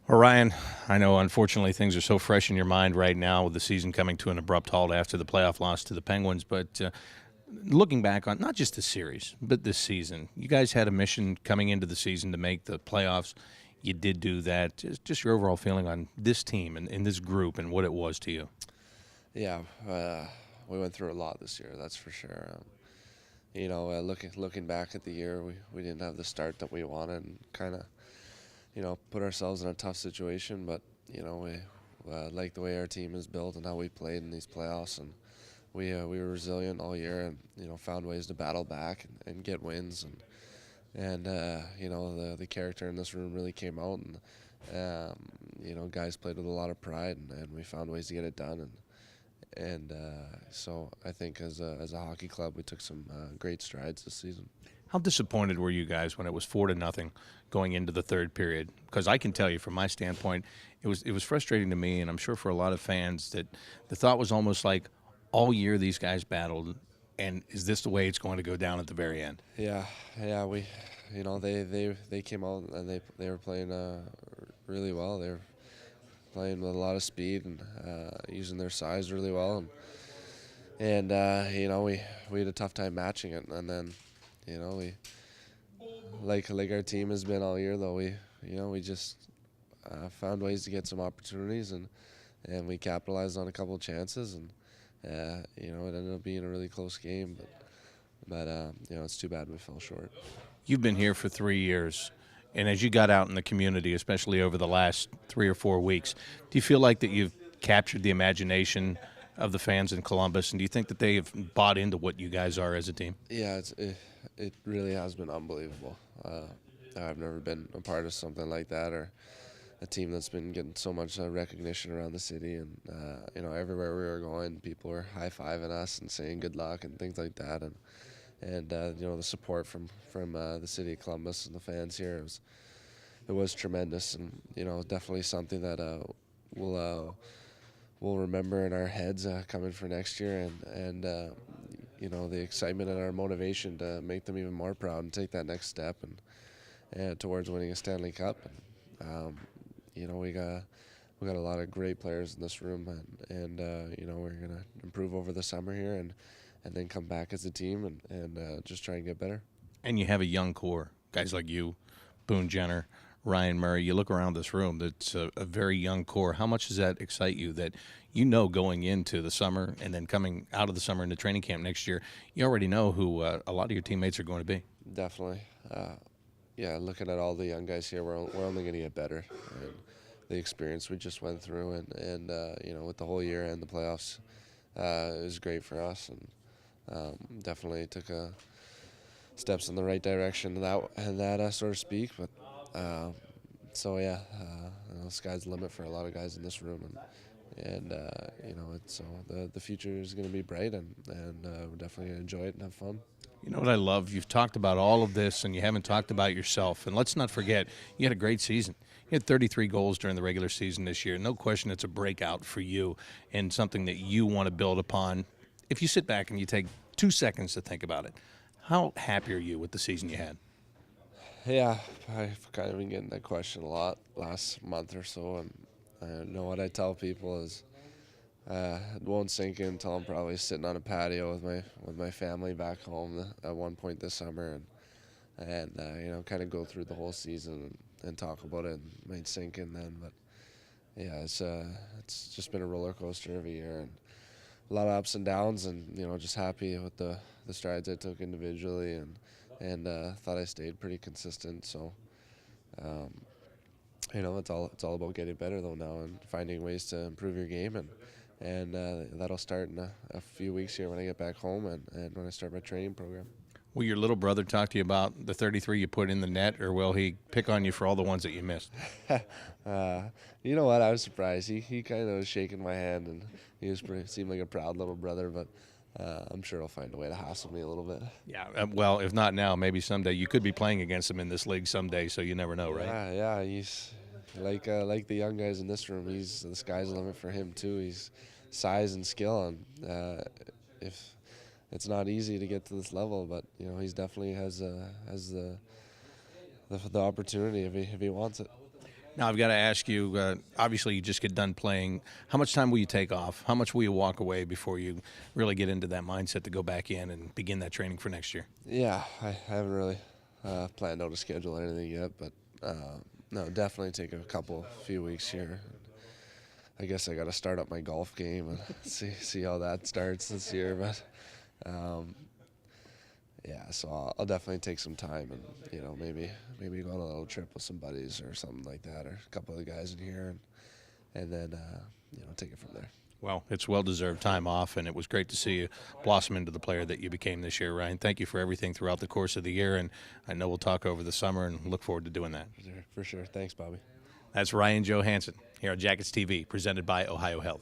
Well, Ryan, I know unfortunately things are so fresh in your mind right now with the season coming to an abrupt halt after the playoff loss to the Penguins. But looking back on not just the series, but this season, you guys had a mission coming into the season to make the playoffs. You did do that. Just your overall feeling on this team and this group and what it was to you. Yeah, we went through a lot this year, that's for sure. Looking back at the year, we didn't have the start that we wanted, and kind of put ourselves in a tough situation. But we like the way our team is built and how we played in these playoffs, and we were resilient all year, and found ways to battle back and get wins, and the character in this room really came out, and guys played with a lot of pride, and we found ways to get it done, and so I think as a hockey club, we took some great strides this season. How disappointed were you guys when it was 4-0 going into the third period? Because I can tell you, from my standpoint, it was frustrating to me, and I'm sure for a lot of fans that the thought was almost like all year these guys battled, and is this the way it's going to go down at the very end? Yeah, yeah, they came out and they were playing really well. They were playing with a lot of speed and using their size really well, and we had a tough time matching it, and then we like our team has been all year, though. We just found ways to get some opportunities, and we capitalized on a couple of chances, and it ended up being a really close game, but it's too bad we fell short. You've been here for 3 years, and as you got out in the community, especially over the last 3 or 4 weeks, do you feel like that you've captured the imagination of the fans in Columbus, and do you think that they have bought into what you guys are as a team? Yeah, it really has been unbelievable. I've never been a part of something like that, or a team that's been getting so much recognition around the city, and everywhere we were going, people were high-fiving us and saying good luck and things like that, and the support from the city of Columbus and the fans here it was tremendous, and definitely something that we'll remember in our heads coming for next year, and the excitement and our motivation to make them even more proud and take that next step and towards winning a Stanley Cup. And we got a lot of great players in this room, and we're gonna improve over the summer here, and then come back as a team, and just try and get better. And you have a young core, guys like you, Boone Jenner, Ryan Murray. You look around this room, that's a very young core. How much does that excite you that going into the summer and then coming out of the summer into training camp next year, you already know who a lot of your teammates are going to be? Definitely. Yeah, looking at all the young guys here, we're only going to get better. And the experience we just went through, and with the whole year and the playoffs, it was great for us, and definitely took steps in the right direction, so to speak. But so yeah, the sky's the limit for a lot of guys in this room, and it's so the future is going to be bright, and we're definitely going to enjoy it and have fun. You know what I love? You've talked about all of this, and you haven't talked about yourself. And let's not forget, you had a great season. You had 33 goals during the regular season this year. No question it's a breakout for you and something that you want to build upon. If you sit back and you take 2 seconds to think about it, how happy are you with the season you had? Yeah, I've kind of been getting that question a lot last month or so, and I know what I tell people is it won't sink in until I'm probably sitting on a patio with my family back home at one point this summer, and kind of go through the whole season and talk about it. And it might sink in then, but yeah, it's just been a roller coaster every year, and a lot of ups and downs, and just happy with the strides I took individually, and thought I stayed pretty consistent. So um, it's all about getting better though now, and finding ways to improve your game, and that'll start in a few weeks here when I get back home, and when I start my training program. Will your little brother talk to you about the 33 you put in the net, or will he pick on you for all the ones that you missed? You know what? I was surprised. He kind of was shaking my hand, and seemed like a proud little brother. But I'm sure he'll find a way to hassle me a little bit. Yeah, well, if not now, maybe someday. You could be playing against him in this league someday, so you never know, right? Yeah. He's like the young guys in this room. The sky's the limit for him too. He's size and skill, and if it's not easy to get to this level, but he's definitely has the opportunity if he wants it. Now I've got to ask you. Obviously, you just get done playing. How much time will you take off? How much will you walk away before you really get into that mindset to go back in and begin that training for next year? Yeah, I haven't really planned out a schedule or anything yet, but no, definitely take few weeks here. I guess I got to start up my golf game and see how that starts this year, but. Yeah, so I'll definitely take some time and maybe go on a little trip with some buddies or something like that, or a couple of the guys in here, and then take it from there. Well, it's well-deserved time off, and it was great to see you blossom into the player that you became this year, Ryan. Thank you for everything throughout the course of the year, and I know we'll talk over the summer and look forward to doing that. For sure. Thanks, Bobby. That's Ryan Johansen here on Jackets TV, presented by Ohio Health.